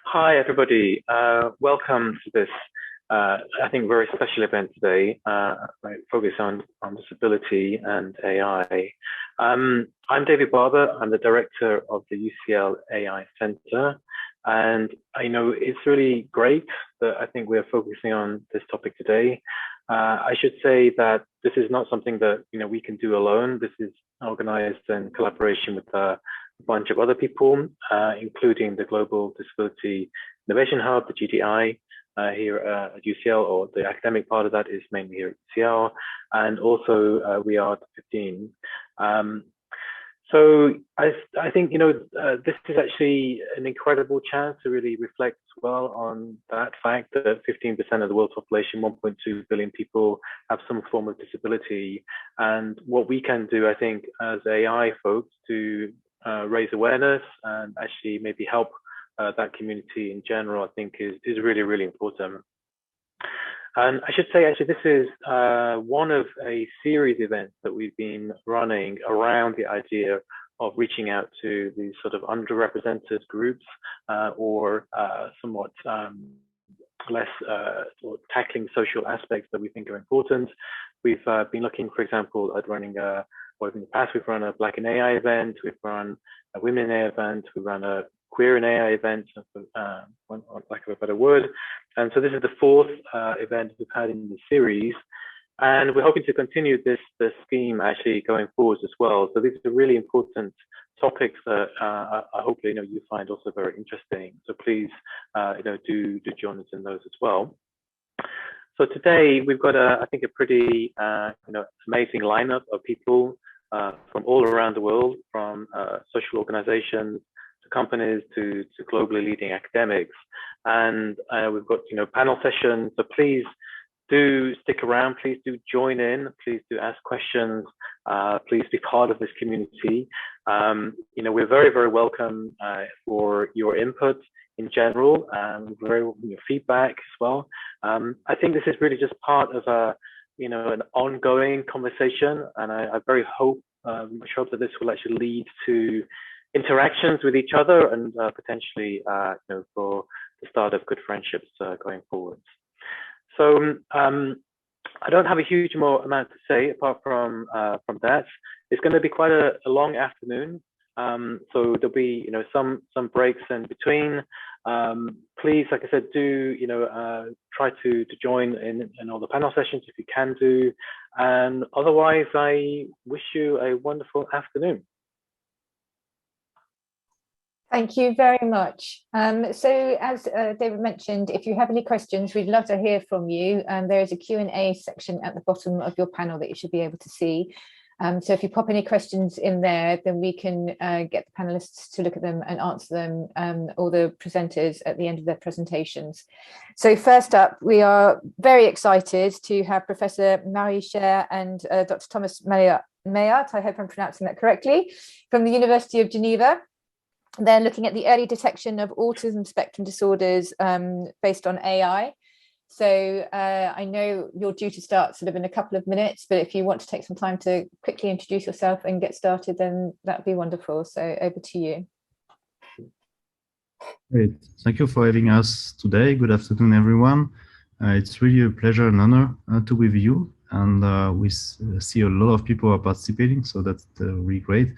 Hi, everybody. Welcome to this, I think, very special event today, focused on disability and AI. I'm David Barber. I'm the director of the UCL AI Center. And I know it's really great that I think we're focusing on this topic today. I should say that this is not something that we can do alone. This is organized in collaboration with a bunch of other people, including the Global Disability Innovation Hub, the GDI, here at UCL, or the academic part of that is mainly here at UCL, and also we are 15. So I think this is actually an incredible chance to really reflect as well on that fact that 15% of the world's population, 1.2 billion people, have some form of disability, and what we can do, I think, as AI folks to raise awareness and actually maybe help that community in general, I think is really, really important. And I should say, actually, this is one of a series of events that we've been running around the idea of reaching out to these sort of underrepresented groups or somewhat less or tackling social aspects that we think are important. We've been looking, for example, at running or in the past, we've run a Black in AI event, we've run a Women in AI event, we've run a Queer in AI event, for lack of a better word. And so this is the fourth event we've had in the series. And we're hoping to continue this scheme actually going forward as well. So these are really important topics that I hope you find also very interesting. So please do join us in those as well. So today we've got I think a pretty amazing lineup of people from all around the world, from social organizations to companies to globally leading academics, and we've got panel sessions. So please do stick around. Please do join in. Please do ask questions. Please be part of this community. We're very, very welcome for your input in general, and very feedback as well. I think this is really just part of an ongoing conversation, and I very much hope that this will actually lead to interactions with each other and potentially for the start of good friendships going forward. So I don't have a huge amount to say apart from that. It's going to be quite a long afternoon. So there'll be some breaks in between. Please, like I said, do try to join in all the panel sessions if you can do, and otherwise I wish you a wonderful afternoon. Thank you very much. So as David mentioned, if you have any questions, we'd love to hear from you. There is a Q&A section at the bottom of your panel that you should be able to see. So if you pop any questions in there, then we can get the panelists to look at them and answer them, or the presenters at the end of their presentations. So first up, we are very excited to have Professor Schaer and Dr. Thomas Maillart, I hope I'm pronouncing that correctly, from the University of Geneva. They're looking at the early detection of autism spectrum disorders based on AI. So I know you're due to start sort of in a couple of minutes, but if you want to take some time to quickly introduce yourself and get started, then that'd be wonderful. So over to you. Great. Thank you for having us today. Good afternoon, everyone. It's really a pleasure and honor to be with you. And we see a lot of people are participating, so that's really great.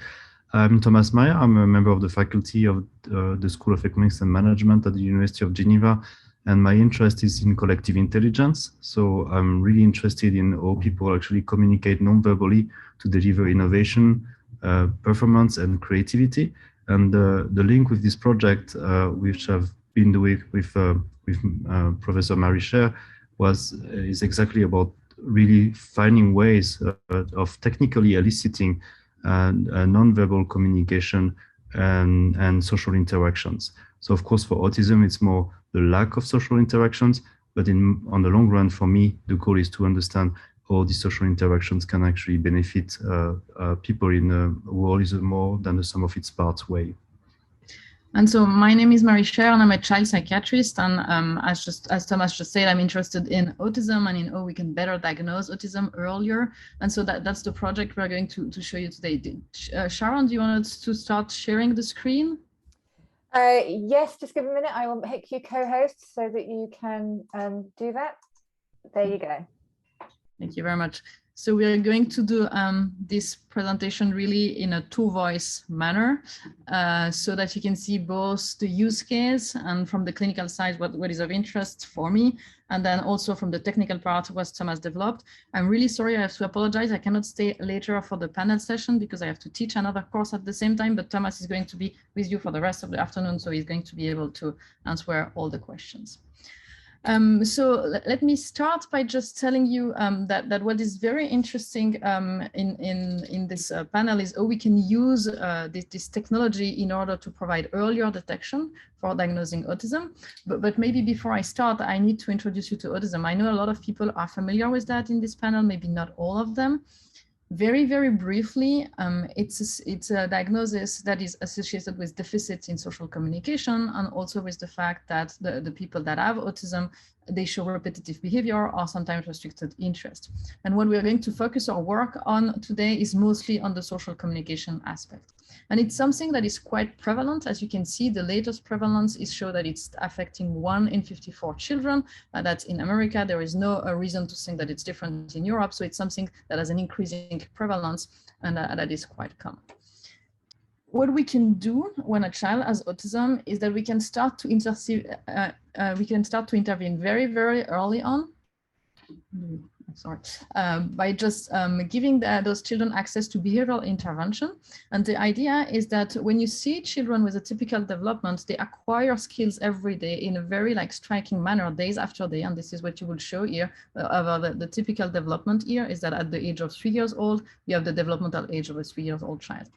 I'm Thomas Maillart. I'm a member of the faculty of the School of Economics and Management at the University of Geneva, and my interest is in collective intelligence. So I'm really interested in how people actually communicate non-verbally to deliver innovation, performance, and creativity. And the link with this project, which I've been doing with Professor Schaer, is exactly about really finding ways of technically eliciting non-verbal communication and social interactions. So of course, for autism, it's more the lack of social interactions, but on the long run, for me, the goal is to understand how these social interactions can actually benefit people in a world is more than the sum of its parts way. And so my name is Schaer, and I'm a child psychiatrist. And as Thomas just said, I'm interested in autism and in how we can better diagnose autism earlier. And so that's the project we're going to show you today. Sharon, do you want us to start sharing the screen? Yes, just give a minute. I will make you co-host so that you can do that. There you go. Thank you very much. So we are going to do this presentation really in a two-voice manner so that you can see both the use case and from the clinical side what is of interest for me, and then also from the technical part what Thomas developed. I'm really sorry, I have to apologize. I cannot stay later for the panel session because I have to teach another course at the same time, but Thomas is going to be with you for the rest of the afternoon, so he's going to be able to answer all the questions. So let me start by just telling you that what is very interesting in this panel is how we can use this technology in order to provide earlier detection for diagnosing autism. But maybe before I start, I need to introduce you to autism. I know a lot of people are familiar with that in this panel, maybe not all of them. Very, very briefly, it's a diagnosis that is associated with deficits in social communication and also with the fact that the people that have autism, they show repetitive behavior or sometimes restricted interest. And what we're going to focus our work on today is mostly on the social communication aspect. And it's something that is quite prevalent. As you can see, the latest prevalence is show that it's affecting 1 in 54 children. That's in America. There is no reason to think that it's different in Europe. So it's something that has an increasing prevalence and that is quite common. What we can do when a child has autism is that we can start to intervene very, very early on. Sorry, by just giving those children access to behavioral intervention. And the idea is that when you see children with a typical development, they acquire skills every day in a very striking manner, days after day. And this is what you will show here about the typical development here is that at the age of 3 years old, you have the developmental age of a 3-year-old child.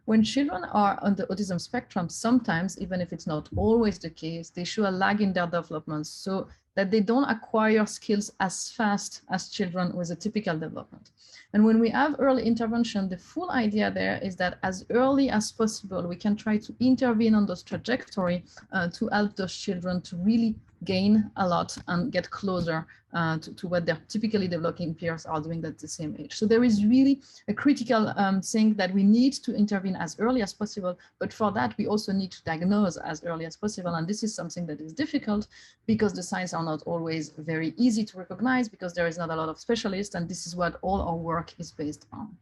When children are on the autism spectrum, sometimes, even if it's not always the case, they show a lag in their development so that they don't acquire skills as fast as children with a typical development. And when we have early intervention, the full idea there is that as early as possible, we can try to intervene on those trajectory to help those children to really gain a lot and get closer to what their typically developing peers are doing at the same age. So there is really a critical thing that we need to intervene as early as possible, but for that we also need to diagnose as early as possible. And this is something that is difficult because the signs are not always very easy to recognize because there is not a lot of specialists, and this is what all our work is based on.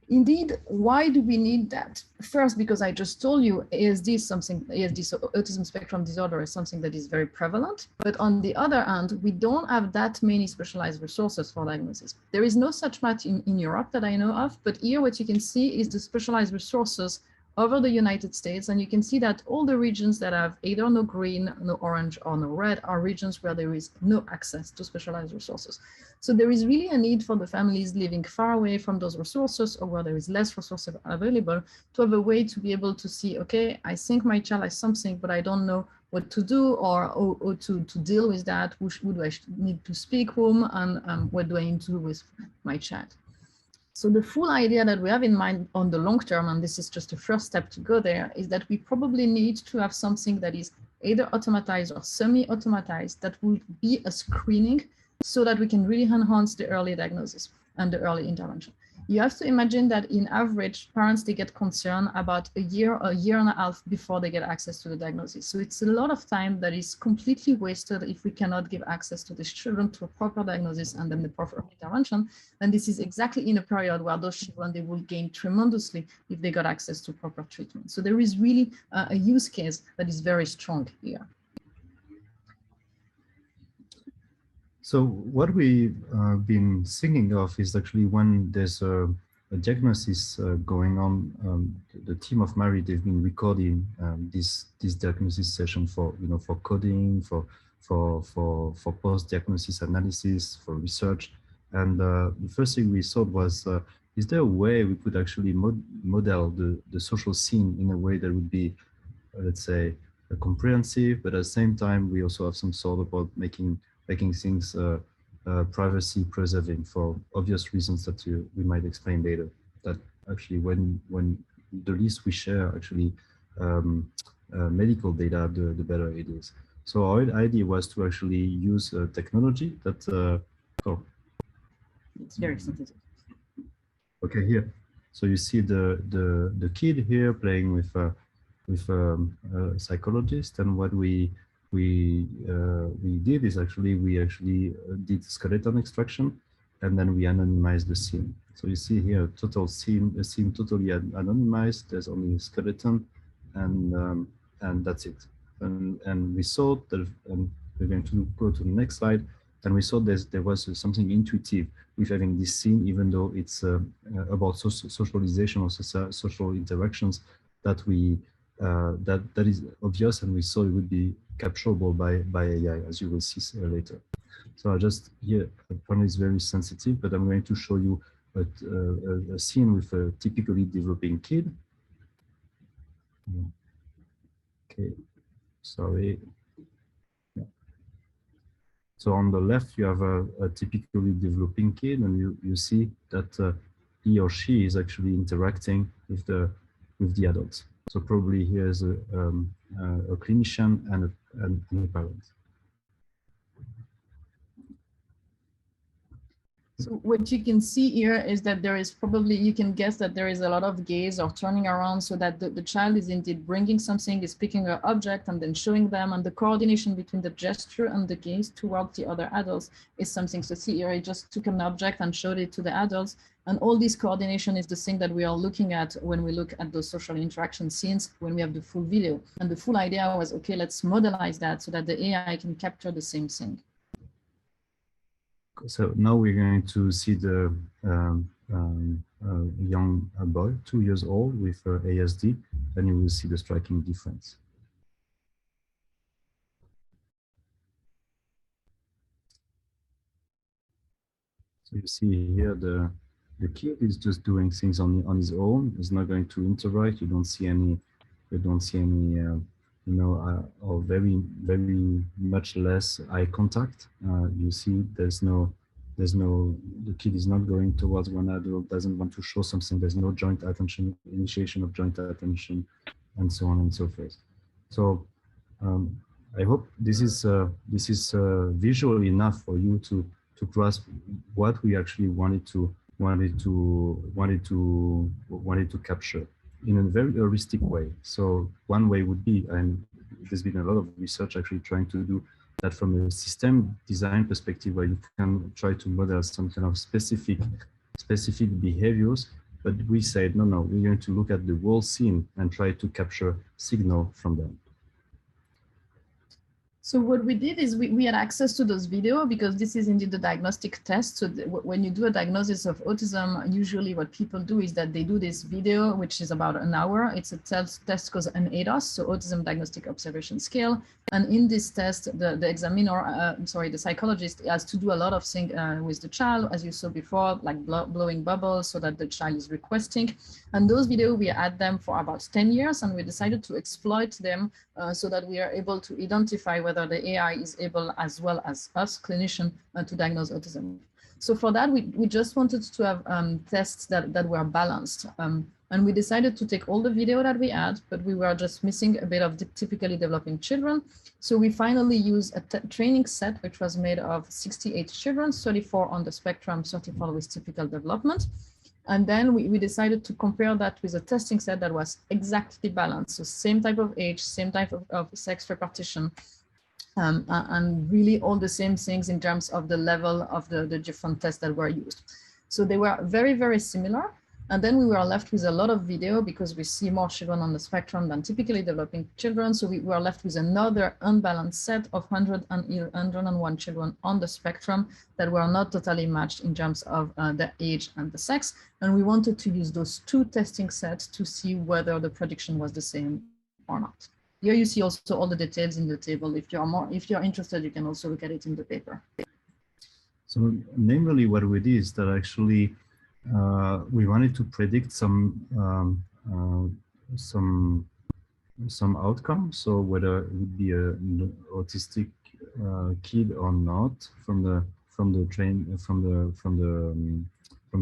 Indeed, why do we need that? First, because I just told you, ASD, autism spectrum disorder, is something that is very prevalent. But on the other hand, we don't have that many specialized resources for diagnosis. There is no such much in Europe that I know of, but here what you can see is the specialized resources over the United States. And you can see that all the regions that have either no green, no orange, or no red are regions where there is no access to specialized resources. So there is really a need for the families living far away from those resources or where there is less resources available to have a way to be able to see, okay, I think my child has something, but I don't know what to do or to deal with that. Who do I need to speak with, and what do I need to do with my child? So the full idea that we have in mind on the long term, and this is just the first step to go there, is that we probably need to have something that is either automatized or semi-automatized that will be a screening so that we can really enhance the early diagnosis and the early intervention. You have to imagine that in average, parents, they get concerned about a year and a half before they get access to the diagnosis. So it's a lot of time that is completely wasted if we cannot give access to these children to a proper diagnosis and then the proper intervention. And this is exactly in a period where those children, they will gain tremendously if they got access to proper treatment. So there is really a use case that is very strong here. So what we've been thinking of is actually when there's a diagnosis going on, the team of Mary, they've been recording this diagnosis session for coding, for post-diagnosis analysis, for research. And the first thing we thought was, is there a way we could actually model the social scene in a way that would be, let's say, comprehensive, but at the same time, we also have some thought about making things privacy preserving for obvious reasons that we might explain later. That actually when the least we share actually medical data, the better it is. So our idea was to actually use technology that it's very sensitive. Okay, here. So you see the kid here playing with a psychologist, and what we did is we actually did skeleton extraction, and then we anonymized the scene. So you see here a scene totally anonymized. There's only a skeleton, and that's it. And we saw that, and we're going to go to the next slide, and we saw there was something intuitive with having this scene, even though it's about socialization or social interactions that we that is obvious, and we saw it would be capturable by AI, as you will see later. So I just here, apparently it's very sensitive, but I'm going to show you a scene with a typically developing kid. Okay, sorry. Yeah. So on the left, you have a typically developing kid, and you see that he or she is actually interacting with the adults. So probably here's a clinician and a parent. So what you can see here is that there is probably, you can guess that there is a lot of gaze or turning around, so that the child is indeed bringing something, is picking an object and then showing them, and the coordination between the gesture and the gaze towards the other adults is something. So see here, I just took an object and showed it to the adults, and all this coordination is the thing that we are looking at when we look at those social interaction scenes, when we have the full video. And the full idea was, okay, let's modelize that so that the AI can capture the same thing. So now we're going to see the young boy, 2 years old, with ASD, and you will see the striking difference. So you see here the kid is just doing things on his own. He's not going to interact. You don't see any you know, or very much less eye contact. You see, the kid is not going towards one adult, doesn't want to show something. There's no joint attention, initiation of joint attention, and so on and so forth. So I hope this is visual enough for you to grasp what we actually wanted to capture in a very heuristic way. So one way would be, and there's been a lot of research actually trying to do that from a system design perspective, where you can try to model some kind of specific behaviors. But we said, no, we're going to look at the whole scene and try to capture signal from them. So what we did is we had access to those videos, because this is indeed the diagnostic test. So when you do a diagnosis of autism, usually what people do is that they do this video, which is about an hour. It's a test called an ADOS, so Autism Diagnostic Observation Scale. And in this test, the examiner, the psychologist has to do a lot of things with the child, as you saw before, like blowing bubbles so that the child is requesting. And those videos, we had them for about 10 years, and we decided to exploit them so that we are able to identify whether the AI is able, as well as us clinicians, to diagnose autism. So for that, we just wanted to have tests that were balanced. And we decided to take all the video that we had, but we were just missing a bit of the typically developing children. So we finally used a training set, which was made of 68 children, 34 on the spectrum, 34 with typical development. And then we decided to compare that with a testing set that was exactly balanced. So same type of age, same type of sex repartition, and really all the same things in terms of the level of the different tests that were used. So they were very, very similar. And then we were left with a lot of video, because we see more children on the spectrum than typically developing children. So we were left with another unbalanced set of 101 children on the spectrum that were not totally matched in terms of the age and the sex. And we wanted to use those two testing sets to see whether the prediction was the same or not. Here you see also all the details in the table. If you're interested, you can also look at it in the paper. So namely what we did is that actually we wanted to predict some outcome. So whether it would be an autistic kid or not from the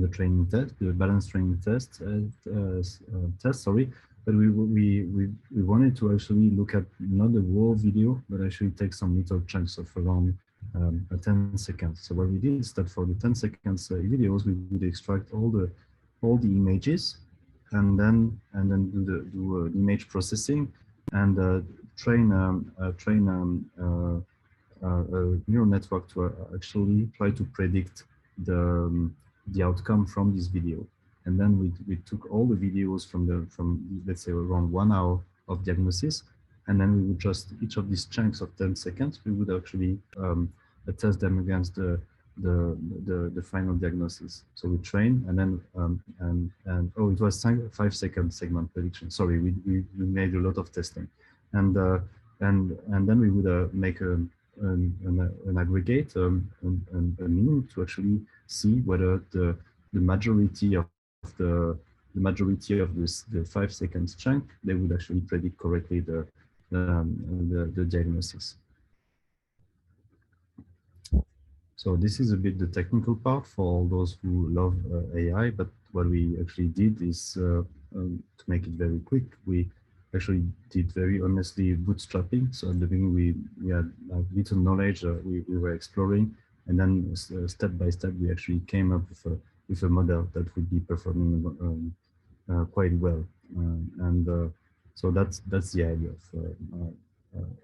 training test, the balanced training test. Sorry, but we wanted to actually look at not the whole video, but actually take some little chunks of around 10 seconds. So what we did is that for the 10 seconds videos, we would extract all the images, and then do image processing and train a neural network to actually try to predict the outcome from this video. And then we took all the videos from let's say around 1 hour of diagnosis, and then we would just each of these chunks of 10 seconds we would actually test them against the final diagnosis. So we train, and then and oh, it was 5-second segment prediction. Sorry, we made a lot of testing, and then we would make an aggregate, a mean to actually see whether the majority of the this the 5 seconds chunk, they would actually predict correctly the diagnosis. So this is a bit the technical part for all those who love AI, but what we actually did is to make it very quick, we actually did very honestly bootstrapping. So at the beginning we had little knowledge, we were exploring, and then step by step we actually came up with a model that would be performing quite well, so that's the idea of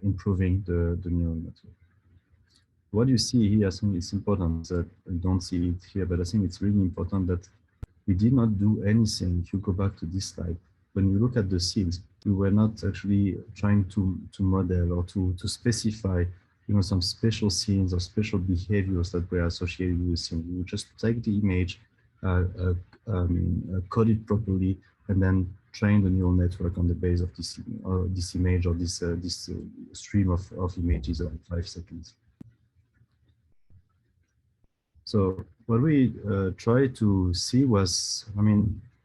improving the neural network. What you see here, I think it's important that you don't see it here, but I think it's really important that we did not do anything. If you go back to this slide, when we look at the scenes, we were not actually trying to model or to specify, some special scenes or special behaviors that were associated with the scene. We would just take the image, code it properly, and then train the neural network on the base of this image or this stream of images of 5 seconds. So what we tried to see was,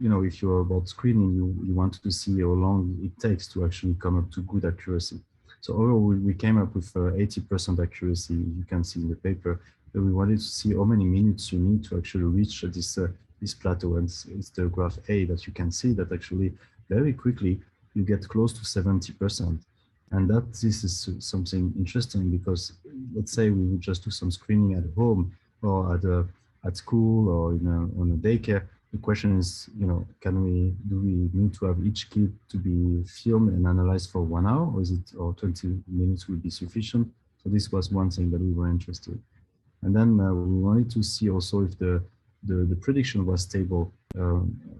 if you're about screening, you want to see how long it takes to actually come up to good accuracy. So overall, we came up with 80% accuracy, you can see in the paper, but we wanted to see how many minutes you need to actually reach this plateau. And it's the graph A that you can see that actually very quickly you get close to 70%. And this is something interesting, because let's say we would just do some screening at home or at school or on a daycare. The question is, do we need to have each kid to be filmed and analyzed for 1 hour, or 20 minutes would be sufficient? So this was one thing that we were interested in. And then we wanted to see also if the prediction was stable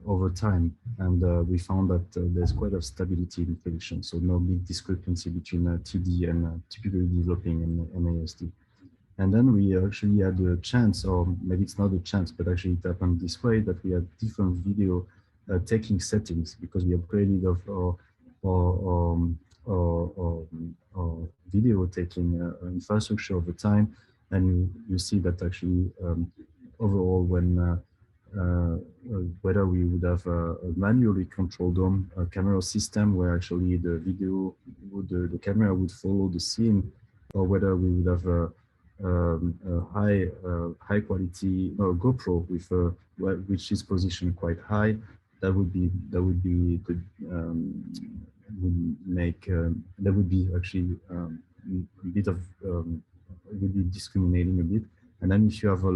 over time, and we found that there's quite a stability in prediction, so no big discrepancy between TD and typically developing and ASD. And then we actually had a chance, or maybe it's not a chance, but actually it happened this way, that we had different video taking settings, because we upgraded our video taking infrastructure over time. And you see that actually overall, when whether we would have a manually controlled camera system where actually the video the camera would follow the scene, or whether we would have a high quality GoPro with which is positioned quite high, that would be the that would be actually a bit of would be discriminating a bit. And then if you have a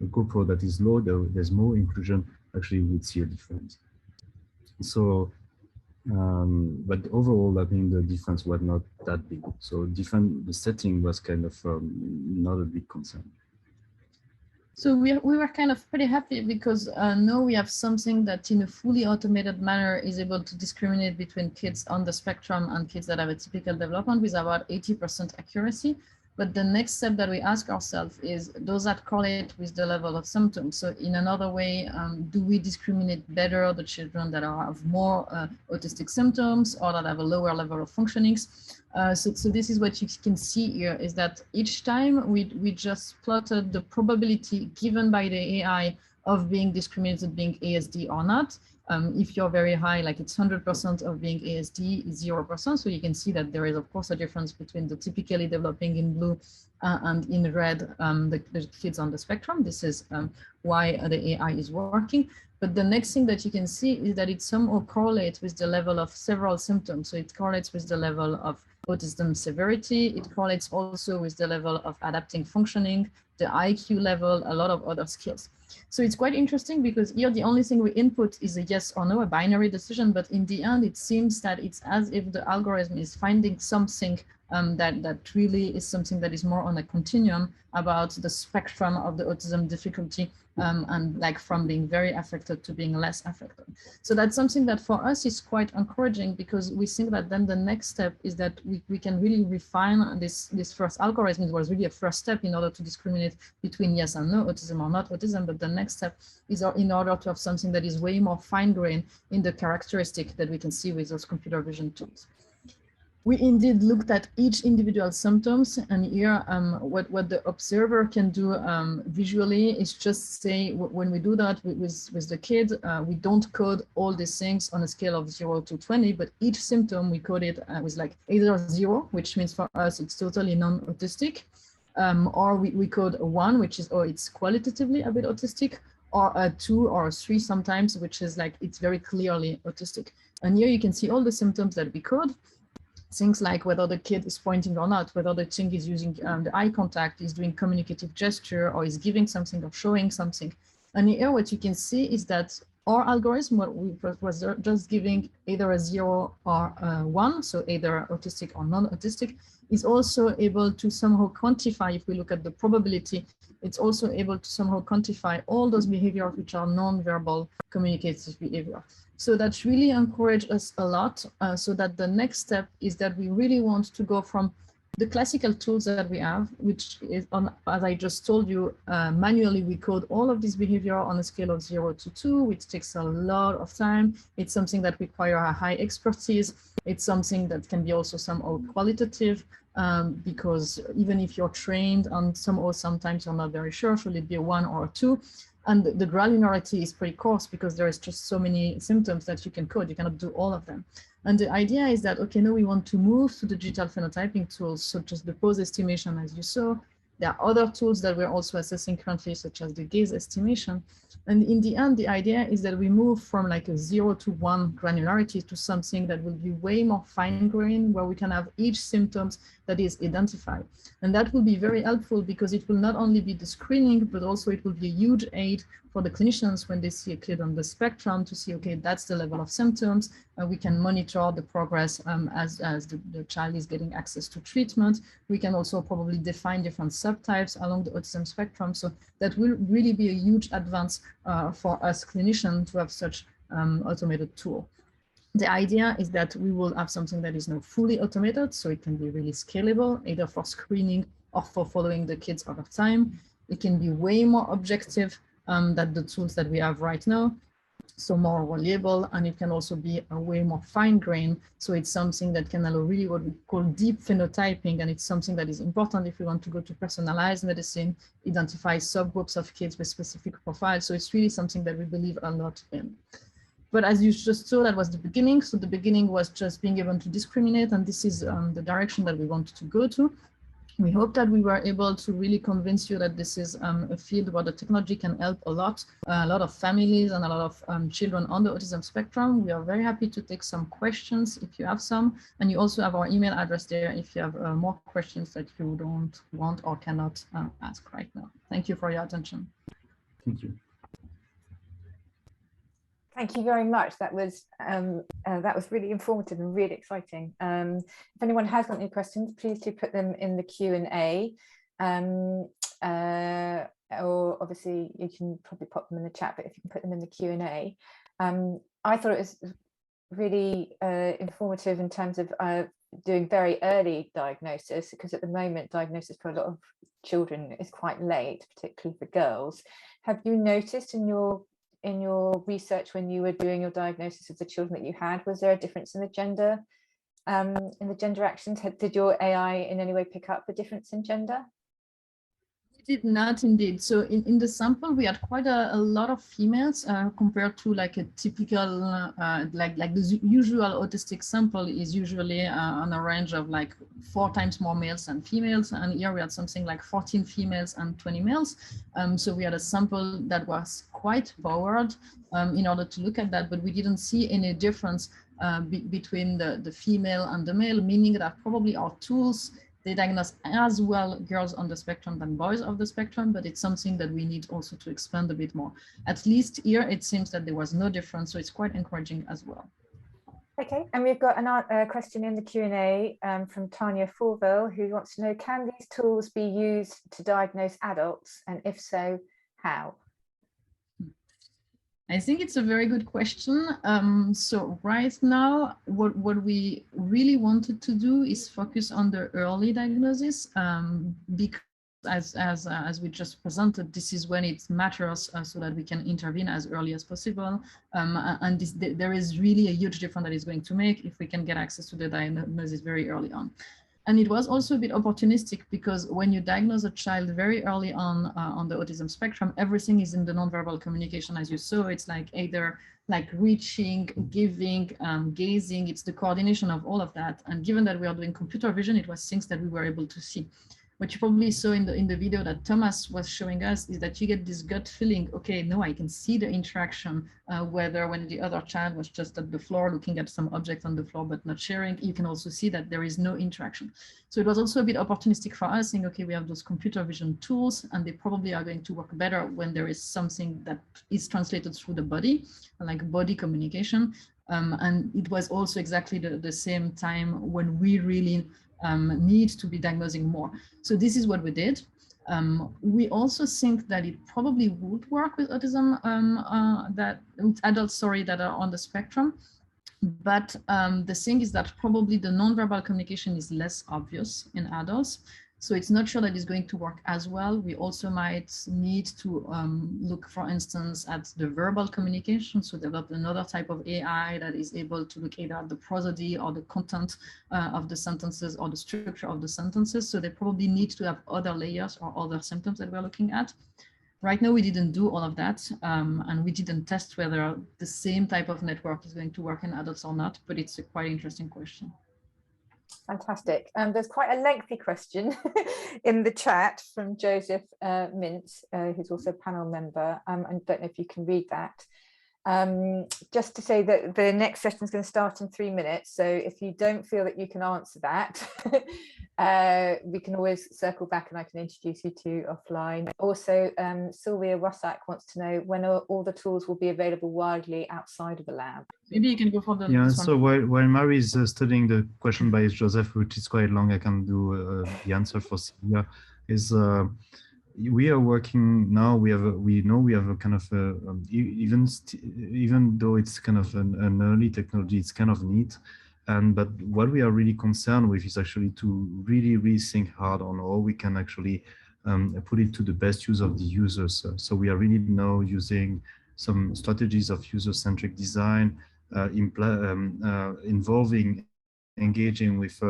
GoPro that is low, there's more inclusion, actually you would see a difference. So but overall, I think the difference was not that big. So the setting was kind of not a big concern. So we were kind of pretty happy, because now we have something that in a fully automated manner is able to discriminate between kids on the spectrum and kids that have a typical development with about 80% accuracy. But the next step that we ask ourselves is, does that correlate with the level of symptoms? So in another way, do we discriminate better the children that have more autistic symptoms or that have a lower level of functionings? So this is what you can see here, is that each time we just plotted the probability given by the AI of being discriminated being ASD or not. If you're very high, like it's 100% of being ASD, 0%. So you can see that there is, of course, a difference between the typically developing in blue and in red, the kids on the spectrum. This is why the AI is working. But the next thing that you can see is that it somehow correlates with the level of several symptoms. So it correlates with the level of autism severity. It correlates also with the level of adapting functioning, the IQ level, a lot of other skills. So it's quite interesting because here the only thing we input is a yes or no, a binary decision, but in the end it seems that it's as if the algorithm is finding something that really is something that is more on a continuum about the spectrum of the autism difficulty, and like from being very affected to being less affected. So that's something that for us is quite encouraging, because we think that then the next step is that we can really refine this first algorithm. It was really a first step in order to discriminate between yes and no, autism or not autism, but the next step is in order to have something that is way more fine-grained in the characteristic that we can see with those computer vision tools. We indeed looked at each individual symptoms, and here what the observer can do visually is just say, when we do that with the kid, we don't code all these things on a scale of 0 to 20, but each symptom we code it with like either 0, which means for us it's totally non-autistic, or we code a 1, which is, it's qualitatively a bit autistic, or a 2 or a 3 sometimes, which is like it's very clearly autistic. And here you can see all the symptoms that we code. Things like whether the kid is pointing or not, whether the child is using the eye contact, is doing communicative gesture, or is giving something or showing something. And here what you can see is that our algorithm, what we was just giving either a 0 or a 1, so either autistic or non-autistic, is also able to somehow quantify, if we look at the probability, it's also able to somehow quantify all those behaviors which are non-verbal communicative behavior. So that's really encouraged us a lot, so that the next step is that we really want to go from the classical tools that we have, which is, as I just told you, manually we code all of this behavior on a scale of 0 to 2, which takes a lot of time. It's something that requires a high expertise. It's something that can be also somehow qualitative, because even if you're trained on somehow, sometimes you're not very sure, should it be a 1 or a 2? And the granularity is pretty coarse because there is just so many symptoms that you can code. You cannot do all of them. And the idea is that, okay, now we want to move to the digital phenotyping tools, such as the pose estimation, as you saw. There are other tools that we're also assessing currently, such as the gaze estimation. And in the end, the idea is that we move from like a 0 to 1 granularity to something that will be way more fine-grained, where we can have each symptoms that is identified. And that will be very helpful because it will not only be the screening, but also it will be a huge aid for the clinicians when they see a kid on the spectrum to see, okay, that's the level of symptoms. We can monitor the progress as the child is getting access to treatment. We can also probably define different subtypes along the autism spectrum. So that will really be a huge advance for us clinicians to have such automated tool. The idea is that we will have something that is now fully automated, so it can be really scalable, either for screening or for following the kids over time. It can be way more objective than the tools that we have right now, so more reliable, and it can also be a way more fine-grained. So it's something that can allow really what we call deep phenotyping, and it's something that is important if we want to go to personalized medicine, identify subgroups of kids with specific profiles. So it's really something that we believe a lot in. But as you just saw, that was the beginning. So the beginning was just being able to discriminate, and this is the direction that we wanted to go to. We hope that we were able to really convince you that this is a field where the technology can help a lot of families and a lot of children on the autism spectrum. We are very happy to take some questions if you have some, and you also have our email address there if you have more questions that you don't want or cannot ask right now. Thank you for your attention. Thank you. Thank you very much. That was really informative and really exciting. If anyone has got any questions, please do put them in the Q&A. Or obviously you can probably pop them in the chat, but if you can put them in the Q&A. I thought it was really informative in terms of doing very early diagnosis, because at the moment diagnosis for a lot of children is quite late, particularly for girls. Have you noticed in your research when you were doing your diagnosis of the children that you had, was there a difference in the gender actions? Did your AI in any way pick up the difference in gender? Did not indeed. So in the sample, we had quite a lot of females compared to like a typical, like the usual autistic sample is usually on a range of like 4 times more males than females. And here we had something like 14 females and 20 males. So we had a sample that was quite powered in order to look at that, but we didn't see any difference between the female and the male, meaning that probably our tools they diagnose as well girls on the spectrum than boys of the spectrum, but it's something that we need also to expand a bit more. At least here, it seems that there was no difference, so it's quite encouraging as well. Okay, and we've got a question in the Q&A from Tanya Forville, who wants to know, can these tools be used to diagnose adults, and if so, how? I think it's a very good question. So right now, what we really wanted to do is focus on the early diagnosis, because as we just presented, this is when it matters so that we can intervene as early as possible. And there is really a huge difference that is going to make if we can get access to the diagnosis very early on. And it was also a bit opportunistic, because when you diagnose a child very early on the autism spectrum, everything is in the nonverbal communication, as you saw. It's like either like reaching, giving, gazing. It's the coordination of all of that. And given that we are doing computer vision, it was things that we were able to see. What you probably saw in the video that Thomas was showing us is that you get this gut feeling, okay, no, I can see the interaction, whether when the other child was just at the floor looking at some object on the floor but not sharing, you can also see that there is no interaction. So it was also a bit opportunistic for us, saying, okay, we have those computer vision tools, and they probably are going to work better when there is something that is translated through the body, like body communication. And it was also exactly the same time when we really need to be diagnosing more. So this is what we did. We also think that it probably would work with autism, with adults, that are on the spectrum. But the thing is that probably the nonverbal communication is less obvious in adults. So it's not sure that it's going to work as well. We also might need to look, for instance, at the verbal communication. So develop another type of AI that is able to look either at the prosody or the content of the sentences or the structure of the sentences. So they probably need to have other layers or other symptoms that we're looking at. Right now, we didn't do all of that, and we didn't test whether the same type of network is going to work in adults or not, but it's a quite interesting question. Fantastic. There's quite a lengthy question in the chat from Joseph Mintz, who's also a panel member. I don't know if you can read that. Just to say that the next session is going to start in 3 minutes. So if you don't feel that you can answer that, we can always circle back and I can introduce you to offline. Also, Sylvia Wassack wants to know when all the tools will be available widely outside of the lab. Maybe you can go for the so while Mary is studying the question by Joseph, which is quite long, I can do the answer for Sylvia. Is we are working now. We know we have a kind of even though it's kind of an early technology, it's kind of neat. But what we are really concerned with is actually to really think hard on how we can actually put it to the best use of the users. So we are really now using some strategies of user-centric design, engaging with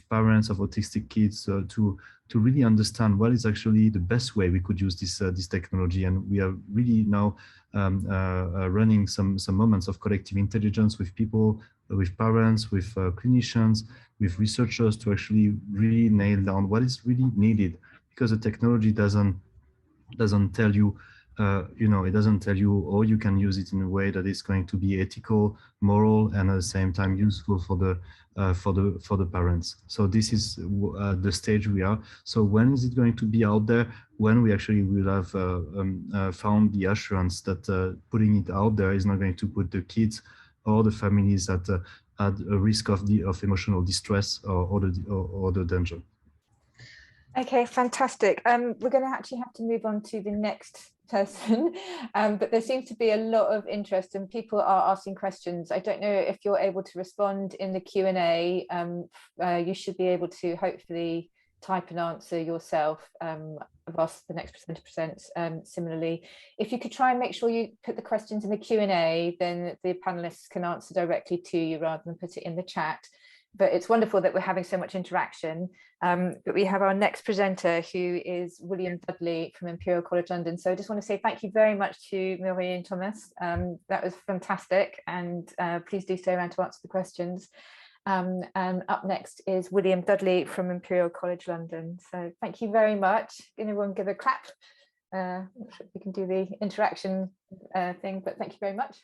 parents of autistic kids to really understand what is actually the best way we could use this technology. And we are really now running some moments of collective intelligence with people, with parents, with clinicians, with researchers, to actually really nail down what is really needed, because the technology doesn't tell you it doesn't tell you how you can use it in a way that is going to be ethical, moral, and at the same time useful for the parents. So this is the stage we are. So when is it going to be out there? When we actually will have found the assurance that putting it out there is not going to put the kids or the families at a risk of emotional distress or the danger. Okay, fantastic. We're going to actually have to move on to the next person, but there seems to be a lot of interest and people are asking questions. I don't know if you're able to respond in the Q&A. You should be able to hopefully type an answer yourself. I've asked the next presenter presents similarly. If you could try and make sure you put the questions in the Q&A, then the panelists can answer directly to you rather than put it in the chat. But it's wonderful that we're having so much interaction. But we have our next presenter, who is William Dudley from Imperial College London. So I just want to say thank you very much to Maillart and Thomas. That was fantastic, and please do stay around to answer the questions. And up next is William Dudley from Imperial College London. So thank you very much. Can everyone give a clap? I'm not sure if we can do the interaction thing, but thank you very much.